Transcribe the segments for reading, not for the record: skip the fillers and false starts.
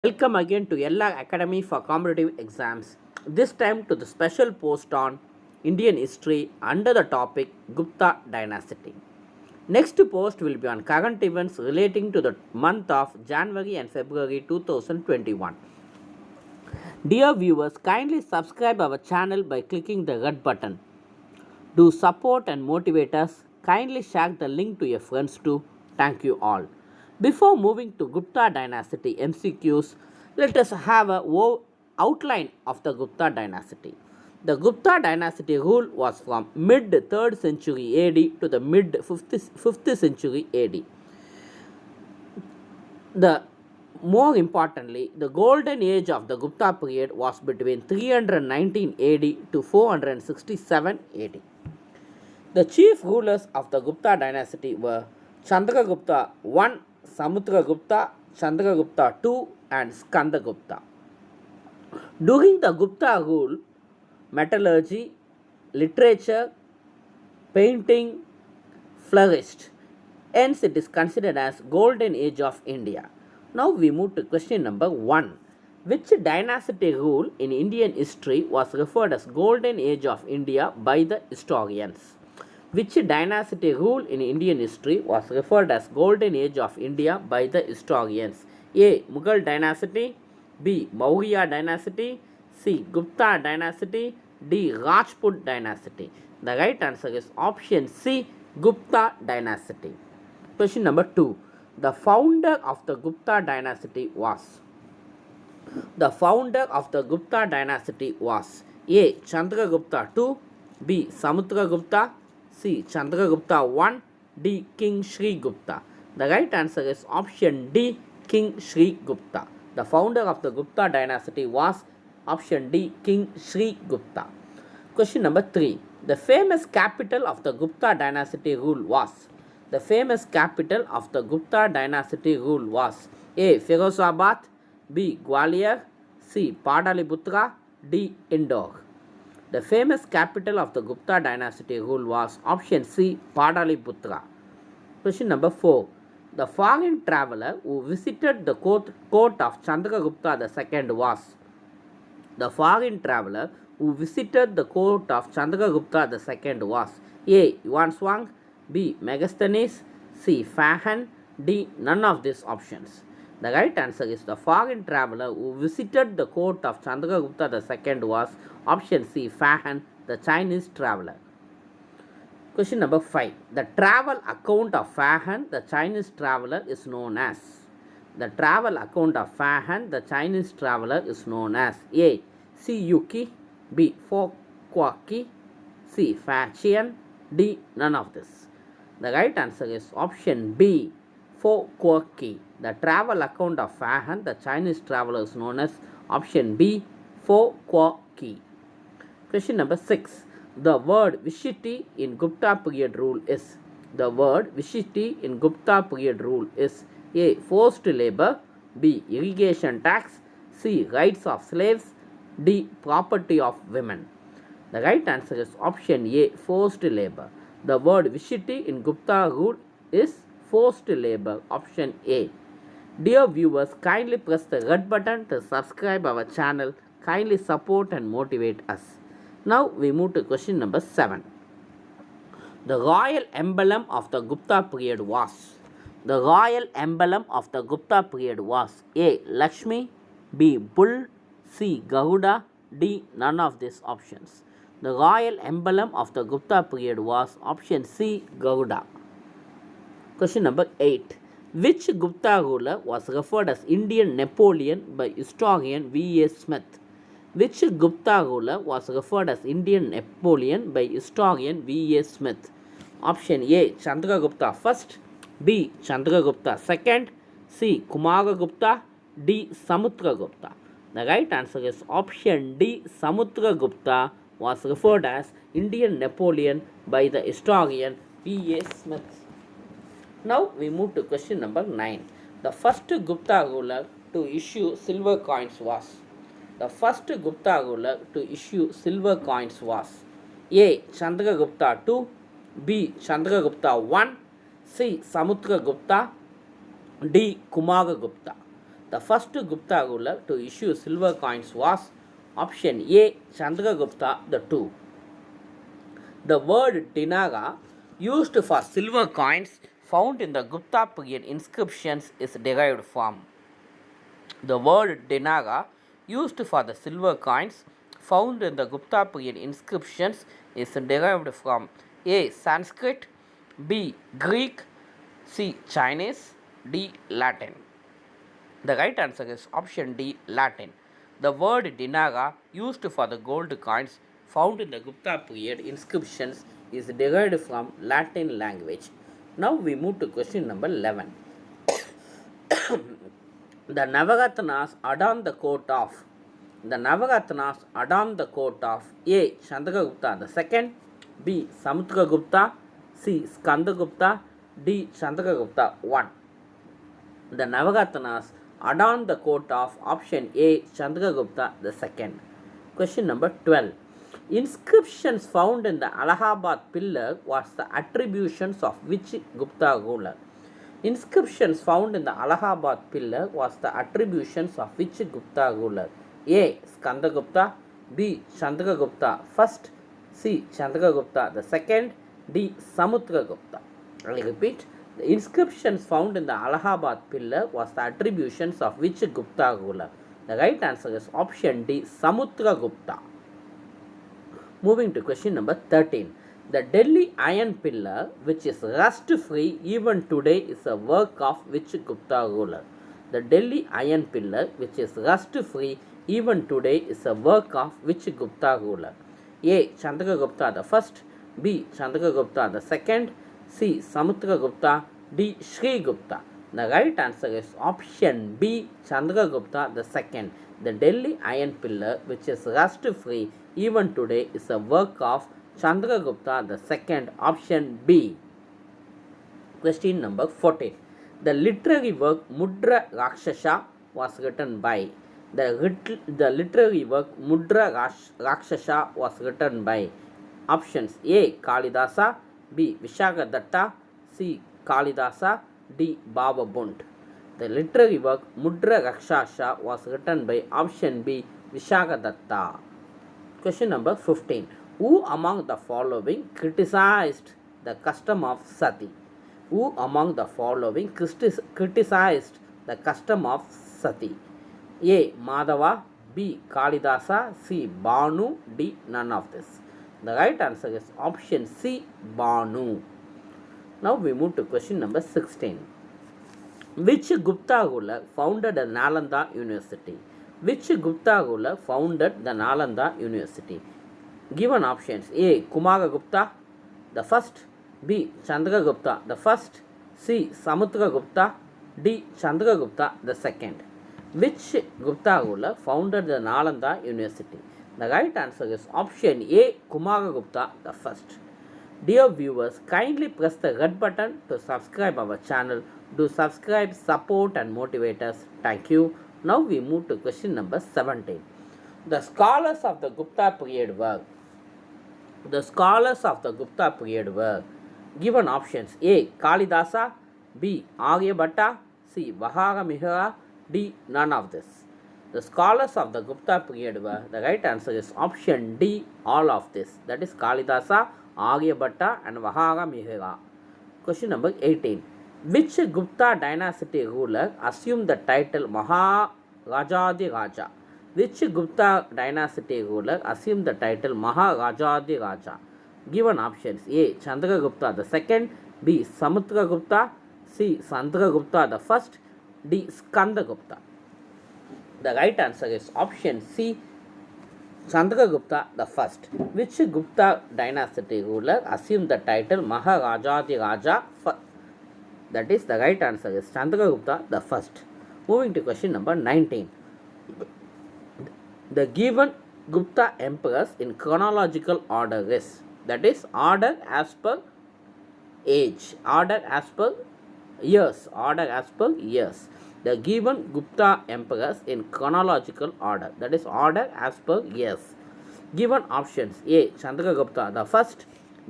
Welcome again to Ella Academy for Competitive Exams. This time to the special post on Indian history under the topic Gupta Dynasty. Next post will be on current events relating to the month of January and February 2021. Dear viewers, kindly subscribe our channel by clicking the red button. Do support and motivate us. Kindly share the link to your friends too. Thank you all. Before moving to Gupta dynasty MCQs, let us have a outline of the Gupta dynasty. The Gupta dynasty rule was from mid 3rd century AD to the mid 5th century AD. The more importantly, the golden age of the Gupta period was between 319 AD to 467 AD. The chief rulers of the Gupta dynasty were Chandragupta I, Samudragupta, Chandragupta II, and Skandagupta. During the Gupta rule, metallurgy, literature, painting flourished. Hence, it is considered as golden age of India. Now we move to question number 1. Which dynasty rule in Indian history was referred as golden age of India by the historians? Which dynasty rule in Indian history was referred as golden age of India by the historians? A. Mughal dynasty, B. Maurya dynasty, C. Gupta dynasty, D. Rajput dynasty. The right answer is option C. Gupta dynasty. Question number 2. The founder of the Gupta dynasty was? The founder of the Gupta dynasty was A. Chandragupta II, B. Samudragupta, C. Chandragupta I, D. King Sri Gupta. The right answer is option D. King Sri Gupta. The founder of the Gupta dynasty was option D. King Sri Gupta. Question number 3. The famous capital of the Gupta dynasty rule was? The famous capital of the Gupta dynasty rule was A. Firozabad, B. Gwalior, C. Padaliputra, D. Indore. The famous capital of the Gupta dynasty rule was option C. Padaliputra. Question number 4. The foreign traveller who visited the court of Chandragupta II was? The foreign traveller who visited the court of Chandragupta II was A. Yuan Shuang, B. Megasthenes, C. Fahan, D. None of these options. The right answer is the foreign traveller who visited the court of Chandragupta II was option C. Fahan, the Chinese traveller. Question number 5. The travel account of Fahan, the Chinese traveller, is known as? The travel account of Fahan, the Chinese traveller, is known as A. Si Yuki, B. Fo Kuaki, C. Fachian, D. None of this. The right answer is option B. Fo Kuaki. The travel account of Fahan, the Chinese traveller, is known as option B. Fo Kuaki. Question number 6. The word Vishiti in Gupta period rule is? The word Vishiti in Gupta period rule is A. Forced labour, B. Irrigation tax, C. Rights of slaves, D. Property of women. The right answer is option A. Forced labour. The word Vishiti in Gupta rule is forced labour, option A. Dear viewers, kindly press the red button to subscribe our channel. Kindly support and motivate us. Now we move to question number 7. The royal emblem of the Gupta period was? The royal emblem of the Gupta period was A. Lakshmi, B. Bull, C. Garuda, D. None of these options. The royal emblem of the Gupta period was option C. Garuda. Question number 8. Which Gupta ruler was referred as Indian Napoleon by historian V. A. Smith? Which Gupta ruler was referred as Indian Napoleon by historian V. A. Smith? Option A. Chandragupta I, B. Chandragupta II, C. Kumaragupta, D. Samudragupta. The right answer is option D. Samudragupta was referred as Indian Napoleon by the historian V. A. Smith. Now we move to question number 9. The first Gupta ruler to issue silver coins was? The first Gupta ruler to issue silver coins was A. Chandragupta II, B. Chandragupta I, C. Samudragupta, D. Kumaragupta. The first Gupta ruler to issue silver coins was option A. Chandragupta II. The word dinara used for silver coins found in the Gupta period inscriptions is derived from. The word dinara used for the silver coins found in the Gupta period inscriptions is derived from A. Sanskrit, B. Greek, C. Chinese, D. Latin. The right answer is option D. Latin. The word dinara used for the gold coins found in the Gupta period inscriptions is derived from Latin language. Now we move to question number 11. The Navaratnas adorn the court of A. Chandragupta II, B. Samudragupta, C. Skandagupta, D. Chandragupta I. The Navaratnas adorn the court of option A. Chandragupta II. Question number 12. Inscriptions found in the Allahabad pillar was the attributions of which Gupta ruler? Inscriptions found in the Allahabad pillar was the attributions of which Gupta ruler? A. Skandagupta, B. Chandragupta I, C. Chandragupta II, D. Samudragupta. I will repeat. The inscriptions found in the Allahabad pillar was the attributions of which Gupta ruler? The right answer is option D. Samudragupta. Moving to question number 13. The Delhi Iron Pillar, which is rust-free even today, is a work of which Gupta ruler? The Delhi Iron Pillar, which is rust-free even today, is a work of which Gupta ruler? A. Chandragupta I, B. Chandragupta II, C. Samudragupta, D. Shrigupta. The right answer is option B. Chandragupta II. The Delhi Iron Pillar, which is rust-free even today, is a work of Chandragupta II. Option B. Question number 14. The literary work Mudra Rakshasa was written by. The literary work Mudra Rakshasa was written by. Options A. Kalidasa, B. Vishakadatta, C. Kalidasa, D. Baba Bunt. The literary work Mudra Rakshasa was written by option B. Vishakadatta. Question number 15. Who among the following criticized the custom of sati? Who among the following criticized the custom of sati? A. Madhava, B. Kalidasa, C. Banu, D. None of this. The right answer is option C. Banu. Now we move to question number 16. Which Gupta ruler founded the Nalanda University? Which Gupta ruler founded the Nalanda University? Given options: A. Kumaragupta the first, B. Chandragupta the first, C. Samudragupta, D. Chandragupta the second. Which Gupta ruler founded the Nalanda University? The right answer is option A. Kumaragupta the first. Dear viewers, kindly press the red button to subscribe our channel. Do subscribe, support and motivate us. Thank you. Now we move to question number 17. The scholars of the Gupta period were. The scholars of the Gupta period were given options: A. Kalidasa, B. Aryabhatta, C. Vaharamihira, D. None of this. The scholars of the Gupta period were, the right answer is option D, all of this. That is Kalidasa, Aryabhatta and Vaharamihira. Question number 18. Which Gupta dynasty ruler assumed the title Maharajadi Raja? Which Gupta dynasty ruler assumed the title Maharajadi Raja? Given options: A. Chandragupta II, B. Samudragupta, C. Chandragupta I, D. Skandagupta. The right answer is option C. Chandragupta I. Which Gupta dynasty ruler assumed the title Maharajadi Raja? That is, the right answer is Chandragupta I. Moving to question number 19. The given Gupta emperors in chronological order is, that is, order as per age, order as per years, The given Gupta emperors in chronological order, that is, order as per years. Given options: A. Chandragupta I,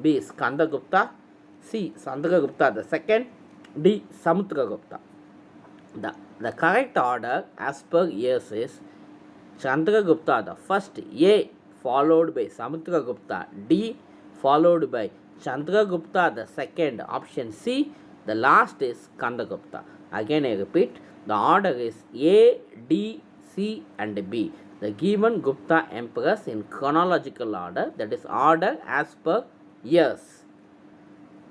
B. Skandagupta, C. Chandragupta II, D. Samudragupta. The The correct order as per years is Chandragupta the first, A followed by Samudragupta, D followed by Chandragupta the second, option C. The last is Skandagupta. Again I repeat, the order is A, D, C and B. The given Gupta emperors in chronological order, that is order as per years.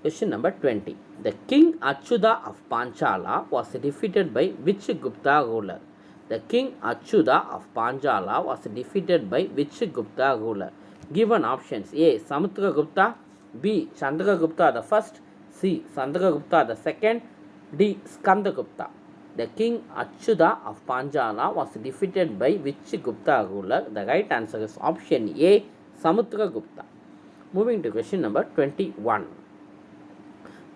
Question number 20. The king Achyuta of Panchala was defeated by which Gupta ruler? The king Achyuta of Panchala was defeated by which Gupta ruler? Given options: A. Samudragupta, B. Chandragupta the first, C. Chandragupta the second, D. Skandagupta. The king Achyuta of Panchala was defeated by which Gupta ruler? The right answer is option A. Samudragupta. Moving to question number 21.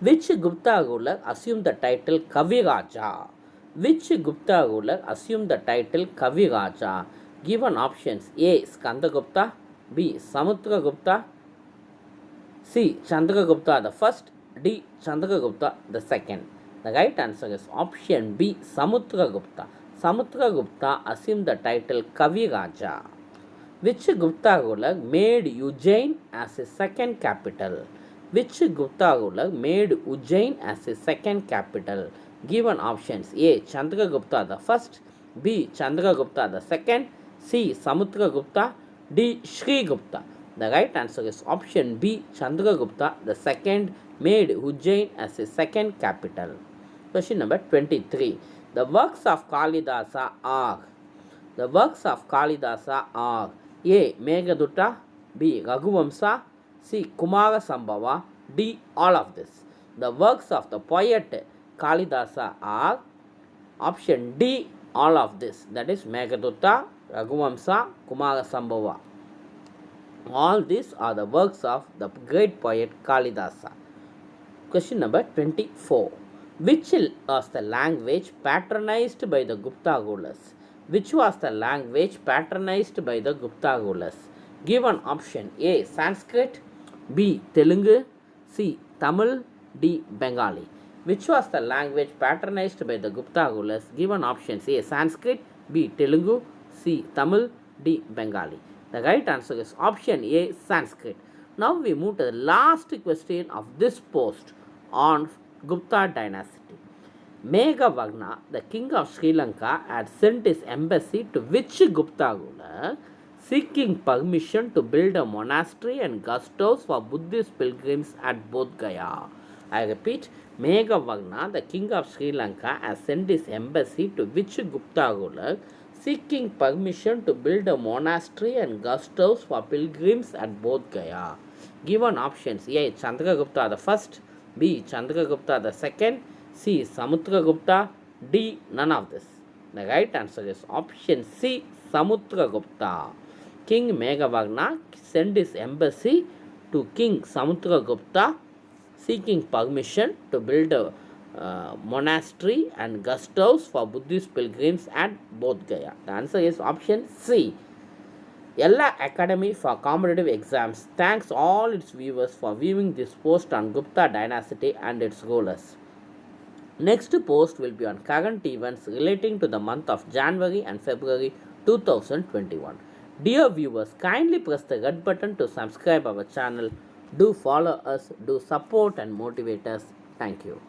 Which Gupta ruler assumed the title Kaviraja? Which Gupta ruler assumed the title Kaviraja? Given options: A. Skandagupta, B. Samudragupta, C. Chandragupta the first, D. Chandragupta the second. The right answer is option B. Samudragupta. Samudragupta assumed the title Kaviraja. Which Gupta ruler made Ujjain as his second capital? Which Gupta ruler made Ujjain as his second capital? Given options: A. Chandragupta the first, B. Chandragupta the second, C. Samudragupta, D. Shrigupta. The right answer is option B. Chandragupta the second made Ujjain as his second capital. Question number 23. The works of Kalidasa are. The works of Kalidasa are: A. Meghdutta, B. Raghuvamsa, C. Kumara Sambhava, D. All of this. The works of the poet Kalidasa are option D. All of this. That is Meghdutta, Raghuvamsa, Kumara Sambhava. All these are the works of the great poet Kalidasa. Question number 24. Which was the language patronized by the Gupta rulers? Which was the language patronized by the Gupta rulers? Given option: A. Sanskrit, B. Telugu, C. Tamil, D. Bengali. Which was the language patronized by the Gupta rulers? Given options: A. Sanskrit, B. Telugu, C. Tamil, D. Bengali. The right answer is option A. Sanskrit. Now we move to the last question of this post on Gupta dynasty. Meghavagna, the king of Sri Lanka, had sent his embassy to which Gupta ruler seeking permission to build a monastery and guest house for Buddhist pilgrims at Bodh Gaya. I repeat, Meghavagna, the king of Sri Lanka, has sent his embassy to which Gupta ruler seeking permission to build a monastery and guest house for pilgrims at Bodh Gaya. Given options: A. Chandragupta the first, B. Chandragupta the second, C. Samudragupta, D. None of this. The right answer is option C. Samudragupta. King Meghavagna sent his embassy to King Samudragupta seeking permission to build a monastery and guest house for Buddhist pilgrims at Bodh Gaya. The answer is option C. Ella Academy for Competitive Exams thanks all its viewers for viewing this post on Gupta dynasty and its rulers. Next post will be on current events relating to the month of January and February 2021. Dear viewers, kindly press the red button to subscribe our channel. Do follow us, do support and motivate us. Thank you.